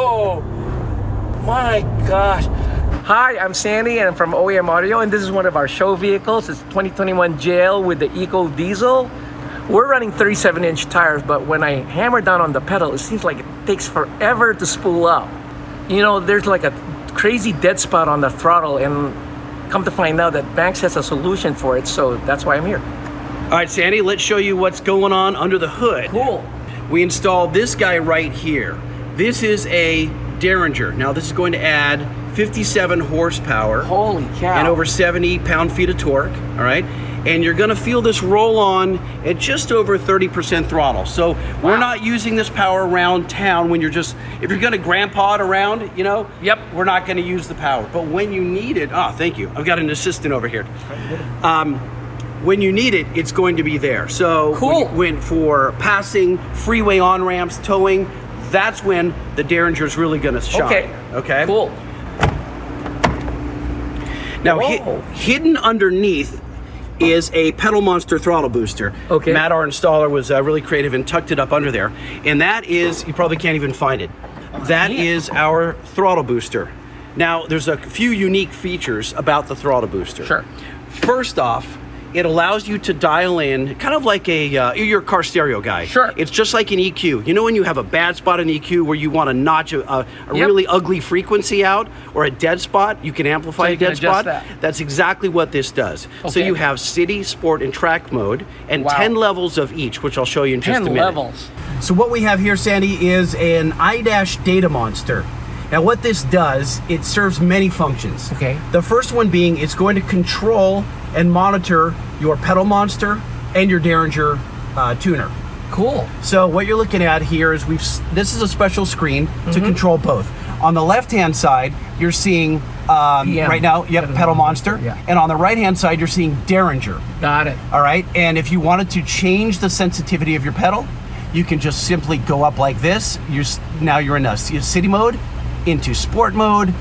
Whoa! My gosh. Hi, I'm Sandy and I'm from OEM Audio, and this is one of our show vehicles. It's 2021 JL with the EcoDiesel. We're running 37-inch tires, but when I hammer down on the pedal, it seems like it takes forever to spool up. You know, there's like a crazy dead spot on the throttle, and come to find out that Banks has a solution for it, so that's why I'm here. All right, Sandy, let's show you what's going on under the hood. Cool. We installed this guy right here. This is a Derringer. Now, this is going to add 57 horsepower. Holy cow. And over 70 pound-feet of torque, all right? And you're gonna feel this roll on at just over 30% throttle. So we're not using this power around town when you're just, if you're gonna grandpa it around, you know, we're not gonna use the power. But when you need it, thank you. I've got an assistant over here. When you need it, it's going to be there. So cool. when for passing, freeway on-ramps, towing, that's when the Derringer's really gonna shine. Okay? Cool. Now, hidden underneath is a PedalMonster throttle booster. Okay. Matt, our installer, was really creative and tucked it up under there. And that is, you probably can't even find it. That is our throttle booster. Now, there's a few unique features about the throttle booster. Sure. First off, it allows you to dial in, kind of like you're a car stereo guy. Sure. It's just like an EQ. You know when you have a bad spot in EQ where you want to notch a really ugly frequency out, or a dead spot, you can amplify a dead spot? That's exactly what this does. Okay. So you have city, sport, and track mode, and 10 levels of each, which I'll show you in just a minute. 10 levels. So what we have here, Sandy, is an iDash DataMonster. Now what this does, it serves many functions. Okay. The first one being, it's going to control and monitor your PedalMonster and your Derringer tuner. Cool. So what you're looking at here is this is a special screen to control both. On the left-hand side, you're seeing right now, PedalMonster, and on the right-hand side, you're seeing Derringer. Got it. All right, and if you wanted to change the sensitivity of your pedal, you can just simply go up like this. Now you're in a city mode, into sport mode,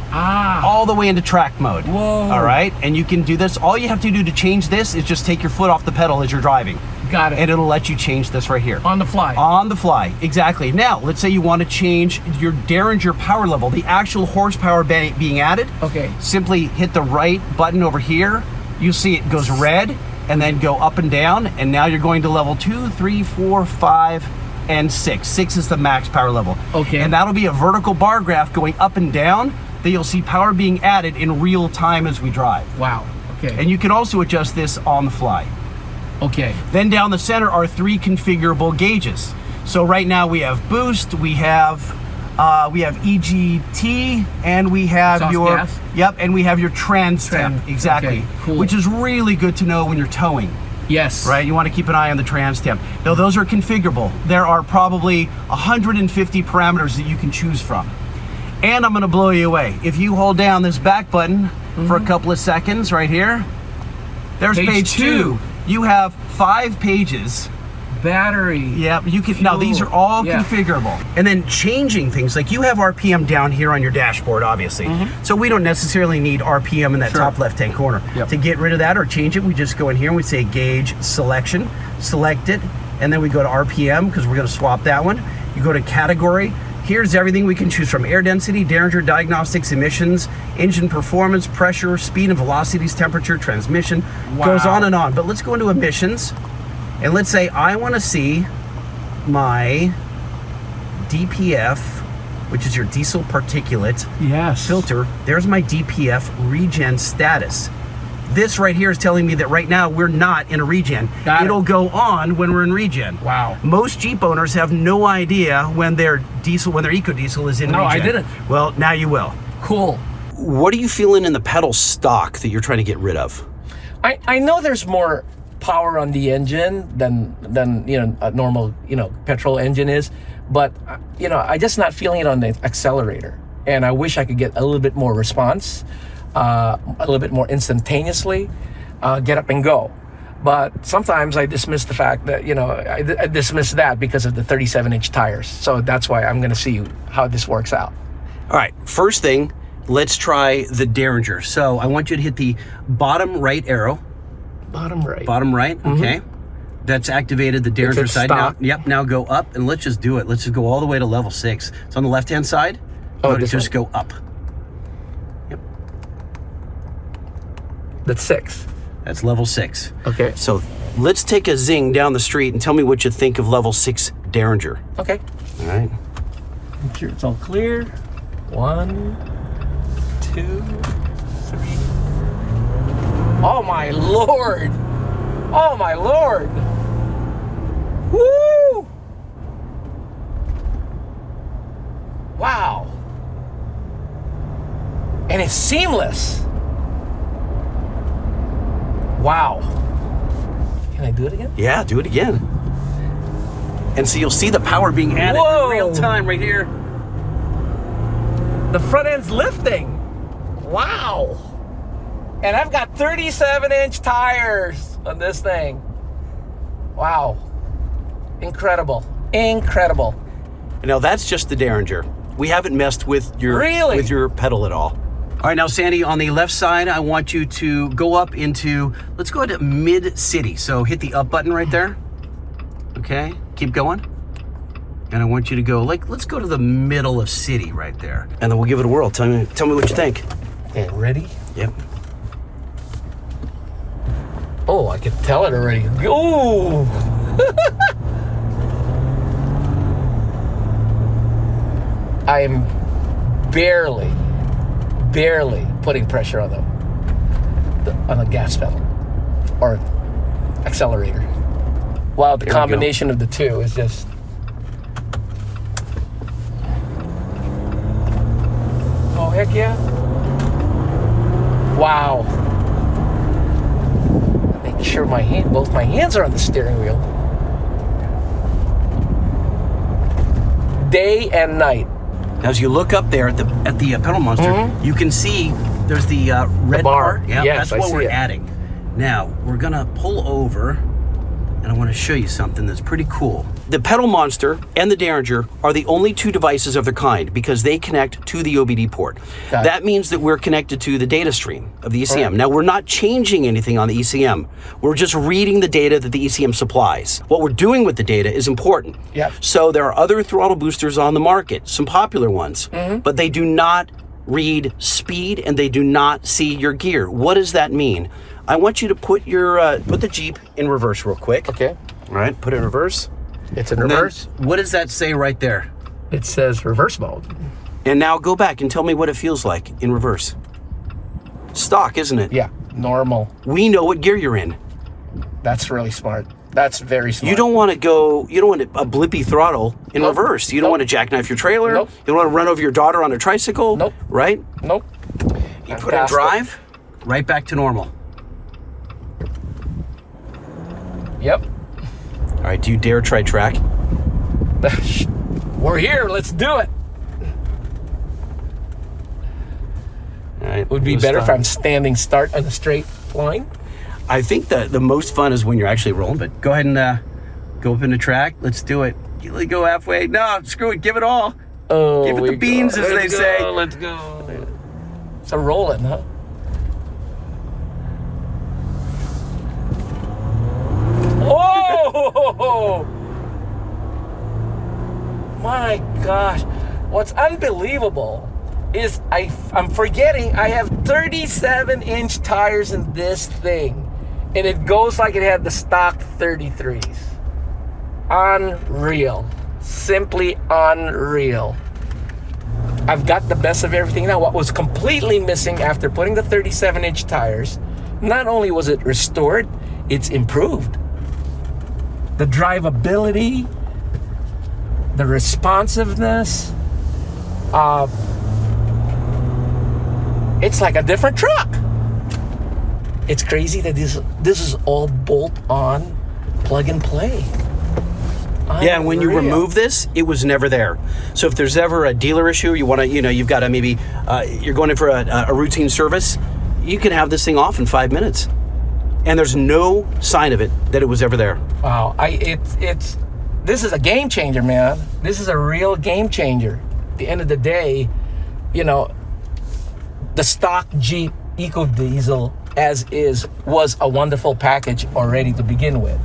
all the way into track mode. Whoa. All right, and you can do this. All you have to do to change this is just take your foot off the pedal as you're driving. Got it. And it'll let you change this right here. On the fly. On the fly, exactly. Now, let's say you want to change your Derringer power level, the actual horsepower being added. Okay. Simply hit the right button over here. You see it goes red, and then go up and down, and now you're going to level 2, 3, 4, 5, and 6. 6 is the max power level. Okay. And that'll be a vertical bar graph going up and down that you'll see power being added in real time as we drive. Wow. Okay. And you can also adjust this on the fly. Okay. Then down the center are 3 configurable gauges. So right now we have boost, we have EGT, and we have and we have your trans temp. Exactly. Okay, cool. Which is really good to know when you're towing. Yes. Right, you want to keep an eye on the trans temp. Now those are configurable. There are probably 150 parameters that you can choose from. And I'm gonna blow you away. If you hold down this back button for a couple of seconds right here, there's page 2. You have 5 pages. Battery. Yeah, you can. Now these are all configurable. And then changing things, like you have RPM down here on your dashboard, obviously. So we don't necessarily need RPM in that top left-hand corner. To get rid of that or change it, we just go in here and we say gauge selection, select it, and then we go to RPM because we're going to swap that one. You go to category. Here's everything we can choose from: air density, Derringer diagnostics, emissions, engine performance, pressure, speed and velocities, temperature, transmission. Goes on and on. But let's go into emissions. And let's say I want to see my DPF, which is your diesel particulate filter. There's my DPF regen status. This right here is telling me that right now we're not in a regen. It'll go on when we're in regen. Wow. Most Jeep owners have no idea when their EcoDiesel is in regen. No, I didn't. Well, now you will. Cool. What are you feeling in the pedal stock that you're trying to get rid of? I know there's more power on the engine than a normal petrol engine is, but I just not feeling it on the accelerator, and I wish I could get a little bit more response, a little bit more instantaneously, get up and go. But sometimes I dismiss the fact that I dismiss that because of the 37-inch tires. So that's why I'm going to see how this works out. All right, first thing, let's try the Derringer. So I want you to hit the bottom right arrow. Bottom right. Bottom right, okay. That's activated the Derringer It's side now. stock. Yep, now go up and let's just do it. Let's just go all the way to level 6. It's on the left-hand side. Oh, just go up. Yep. That's 6. That's level 6. Okay. So let's take a zing down the street and tell me what you think of level 6 Derringer. Okay. All right. Make sure it's all clear. 1, 2, 3. Oh my Lord! Oh my Lord! Woo! Wow! And it's seamless. Wow. Can I do it again? Yeah, do it again. And so you'll see the power being added in real time right here. The front end's lifting. Wow. And I've got 37-inch tires on this thing. Wow. Incredible. Incredible. Now that's just the Derringer. We haven't messed with your pedal at all. All right, now Sandy, on the left side, I want you to go up into, let's go to mid-city. So hit the up button right there. Okay, keep going. And I want you to go, let's go to the middle of city right there. And then we'll give it a whirl. Tell me what you think. Okay, ready? Yep. Oh, I can tell it already. Ooh! I am barely putting pressure on the gas pedal or accelerator. Wow, the combination of the two is just... Oh, heck yeah. Wow. Make sure both my hands are on the steering wheel. Day and night. Now, as you look up there at the PedalMonster, you can see there's the red bar. part. Yeah, yes, that's what we're it. adding. Now, we're gonna pull over, and I want to show you something that's pretty cool. The PedalMonster and the Derringer are the only two devices of their kind because they connect to the OBD port. That means that we're connected to the data stream of the ECM. Right. Now, we're not changing anything on the ECM. We're just reading the data that the ECM supplies. What we're doing with the data is important. Yep. So there are other throttle boosters on the market, some popular ones, but they do not read speed and they do not see your gear. What does that mean? I want you to put the Jeep in reverse real quick. Okay. All right, put it in reverse. It's in reverse. What does that say right there? It says reverse mode. And now go back and tell me what it feels like in reverse. Stock, isn't it? Yeah, normal. We know what gear you're in. That's really smart. That's very smart. You don't want a blippy throttle in reverse. You don't want to jackknife your trailer. Nope. You don't want to run over your daughter on a tricycle. Nope. Right? Nope. You put in drive, right back to normal. Yep. All right, do you dare try track? We're here, let's do it. All right, Would be better if I'm standing start on a straight line. I think that the most fun is when you're actually rolling, but go ahead and go up into track. Let's do it. You go halfway. No, screw it, give it all. Oh, give it the beans, as they say. Let's go. It's a rolling, huh? Oh! My gosh. What's unbelievable is I'm forgetting I have 37-inch tires in this thing. And it goes like it had the stock 33s. Unreal. Simply unreal. I've got the best of everything now. What was completely missing after putting the 37-inch tires, not only was it restored, it's improved. The drivability, the responsiveness, it's like a different truck. It's crazy that this is all bolt-on, plug and play. Yeah, and when you remove this, it was never there. So if there's ever a dealer issue, you want to, you've got to maybe, you're going in for a routine service, you can have this thing off in 5 minutes. And there's no sign of it that it was ever there. Wow, this is a game changer, man. This is a real game changer. At the end of the day, the stock Jeep EcoDiesel as is was a wonderful package already to begin with.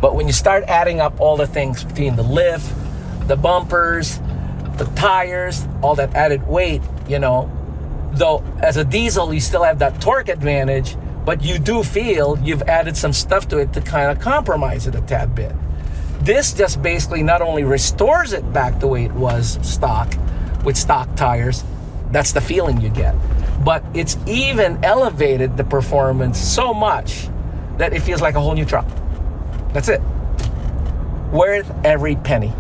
But when you start adding up all the things between the lift, the bumpers, the tires, all that added weight, you know, though as a diesel you still have that torque advantage, but you do feel you've added some stuff to it to kind of compromise it a tad bit. This just basically not only restores it back the way it was stock with stock tires, that's the feeling you get, but it's even elevated the performance so much that it feels like a whole new truck. That's it. Worth every penny.